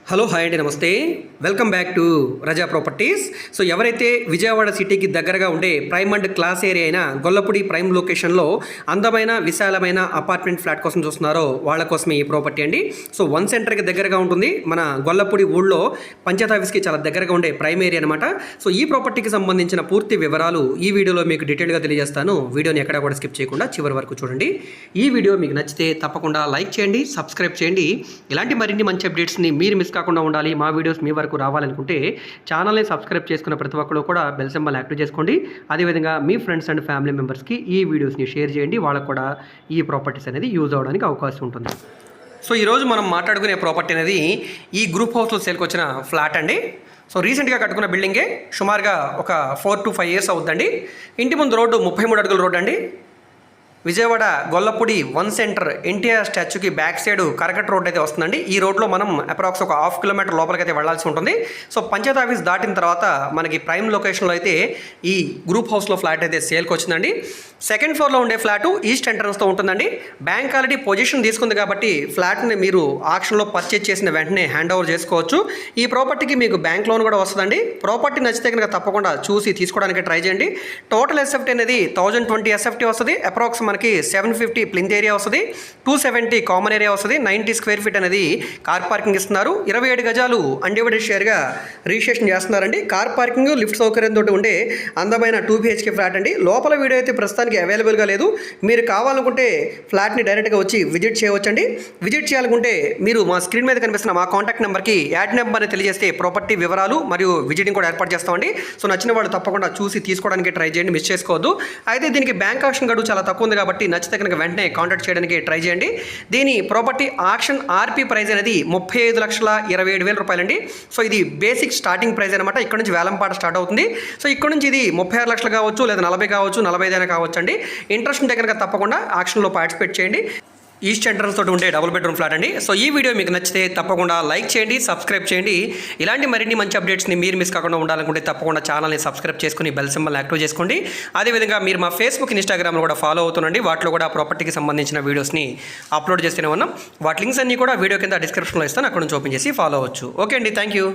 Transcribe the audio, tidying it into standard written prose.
Hello hi అండి, నమస్తే. Welcome back to Raza Properties. So ఎవరైతే విజయవాడ సిటీకి దగ్గరగా ఉండే ప్రైమ్ అండ్ క్లాస్ ఏరియా అయిన గొల్లపూడి ప్రైమ్ లొకేషన్లో అందమైన విశాలమైన అపార్ట్మెంట్ ఫ్లాట్ కోసం చూస్తున్నారో వాళ్ళ కోసమే ఈ ప్రాపర్టీ అండి. సో వన్ సెంటర్కి దగ్గరగా ఉంటుంది. మన గొల్లపూడి ఊళ్ళో పంచాయత్ ఆఫీస్కి చాలా దగ్గరగా ఉండే ప్రైమ్ ఏరియా అనమాట. సో ఈ ప్రాపర్టీకి సంబంధించిన పూర్తి వివరాలు ఈ వీడియోలో మీకు డీటెయిల్గా తెలియజేస్తాను. వీడియోని ఎక్కడా కూడా స్కిప్ చేయకుండా చివరి వరకు చూడండి. ఈ వీడియో మీకు నచ్చితే తప్పకుండా లైక్ చేయండి, సబ్స్క్రైబ్ చేయండి. ఇలాంటి మరిన్ని మంచి అప్డేట్స్ని మీరు మిస్ కాకుండా ఉండాలి, మా వీడియోస్ మీ వరకు రావాలనుకుంటే ఛానల్ని సబ్స్క్రైబ్ చేసుకున్న ప్రతి ఒక్కరు కూడా బెల్ సింబల్ యాక్టివ్ చేసుకోండి. అదేవిధంగా మీ ఫ్రెండ్స్ అండ్ ఫ్యామిలీ మెంబర్స్కి ఈ వీడియోస్ని షేర్ చేయండి. వాళ్ళకు కూడా ఈ ప్రాపర్టీస్ అనేది యూజ్ అవ్వడానికి అవకాశం ఉంటుంది. సో ఈరోజు మనం మాట్లాడుకునే ప్రాపర్టీ అనేది ఈ గ్రూప్ హౌస్లో సేల్కి వచ్చిన ఫ్లాట్ అండి. సో రీసెంట్గా కట్టుకున్న బిల్డింగే, సుమారుగా ఒక 4 to 5 years అవుతుందండి. ఇంటి ముందు రోడ్డు 33 అడుగుల రోడ్డు అండి. విజయవాడ గొల్లపూడి వన్ సెంటర్ ఎన్టీఆర్ స్టాచ్యూకి బ్యాక్ సైడ్ కరకట్ రోడ్ అయితే వస్తుందండి. ఈ రోడ్లో మనం అప్రాక్స్ ఒక 1/2 kilometer లోపలికి అయితే వెళ్లాల్సి ఉంటుంది. సో పంచాయత్ ఆఫీస్ దాటిన తర్వాత మనకి ప్రైమ్ లొకేషన్లో అయితే ఈ గ్రూప్ హౌస్లో ఫ్లాట్ అయితే సేల్కి వచ్చిందండి. సెకండ్ ఫ్లోర్లో ఉండే ఫ్లాటు ఈస్ట్ ఎంట్రన్స్తో ఉంటుందండి. బ్యాంక్ ఆల్రెడీ పొజిషన్ తీసుకుంది కాబట్టి ఫ్లాట్ని మీరు ఆక్షన్లో పర్చేజ్ చేసిన వెంటనే హ్యాండ్ ఓవర్ చేసుకోవచ్చు. ఈ ప్రాపర్టీకి మీకు బ్యాంక్ లోన్ కూడా వస్తుందండి. ప్రాపర్టీ నచ్చితే కనుక తప్పకుండా చూసి తీసుకోవడానికి ట్రై చేయండి. టోటల్ ఎస్ఎఫ్టీ అనేది 1020 ఎస్ఎఫ్టీ వస్తుంది. అప్రాక్స్ మనకి 750 ప్లింత్ ఏరియా వస్తుంది, 270 కామన్ ఏరియా వస్తుంది, 90 square feet అనేది కార్ పార్కింగ్ ఇస్తున్నారు. 27 గజాలు అన్డివైడెడ్ షేర్గా రిజిస్ట్రేషన్ చేస్తున్నారండి. కార్ పార్కింగ్, లిఫ్ట్ సౌకర్యంతో ఉండే అందమైన 2 BHK ఫ్లాట్ అండి. లోపల వీడియో అయితే ప్రస్తుతానికి అవైలబుల్గా లేదు. మీరు కావాలనుకుంటే ఫ్లాట్ని డైరెక్ట్గా వచ్చి విజిట్ చేయవచ్చండి. విజిట్ చేయాలనుకుంటే మీరు మా స్క్రీన్ మీద కనిపిస్తున్న మా కాంటాక్ట్ నెంబర్కి యాడ్ నెంబర్ని తెలియజేస్తే ప్రాపర్టీ వివరాలు మరియు విజిటింగ్ కూడా ఏర్పాటు చేస్తామండి. సో నచ్చిన వాళ్ళు తప్పకుండా చూసి తీసుకోవడానికి ట్రై చేయండి, మిస్ చేసుకోవద్దు. అయితే దీనికి బ్యాంక్ ఆక్షన్ గడువు చాలా తక్కువ ఉంది కాబట్టి నచ్చితే కనుక వెంటనే కాంటాక్ట్ చేయడానికి ట్రై చేయండి. దీని ప్రాపర్టీ ఆక్షన్ ఆర్పీ ప్రైస్ అనేది 35,27,000 రూపాయలండి. సో ఇది బేసిక్ స్టార్టింగ్ ప్రైస్ అనమాట. ఇక్కడ నుంచి వేలంపాట స్టార్ట్ అవుతుంది. సో ఇక్కడ నుంచి ఇది 36 లక్షలు కావచ్చు, లేదా 40 కావచ్చు, 45 కావచ్చు అండి. ఇంట్రెస్ట్ ఉంటే కనుక తప్పకుండా ఆక్షన్లో పార్టిసిపేట్ చేయండి. ఈస్ట్ ఎంట్రన్స్ తోటి ఉండే డబుల్ బెడ్రూమ్ ఫ్లాట్ అండి. సో ఈ వీడియో మీకు నచ్చితే తప్పకుండా లైక్ చేయండి, సబ్స్క్రైబ్ చేయండి. ఇలాంటి మరిన్ని మంచి అప్డేట్స్ని మీరు మిస్ కాకుండా ఉండాలనుకుంటే తప్పకుండా ఛానల్ని సబ్స్క్రైబ్ చేసుకుని బెల్ సింబల్ యాక్టివ్ చేసుకోండి. అదేవిధంగా మీరు మా ఫేస్బుక్, ఇన్స్టాగ్రామ్లో కూడా ఫాలో అవుతుండండి. వాటిలో కూడా ప్రాపర్టీకి సంబంధించిన వీడియోస్ని అప్లోడ్ చేస్తూనే ఉన్నాం. వాటి లింక్స్ అన్నీ కూడా వీడియో కింద డిస్క్రిప్షన్లో ఇస్తాను, అక్కడ నుంచి ఓపెన్ చేసి ఫాలో అవ్వచ్చు. ఓకే అండి, థ్యాంక్ యూ.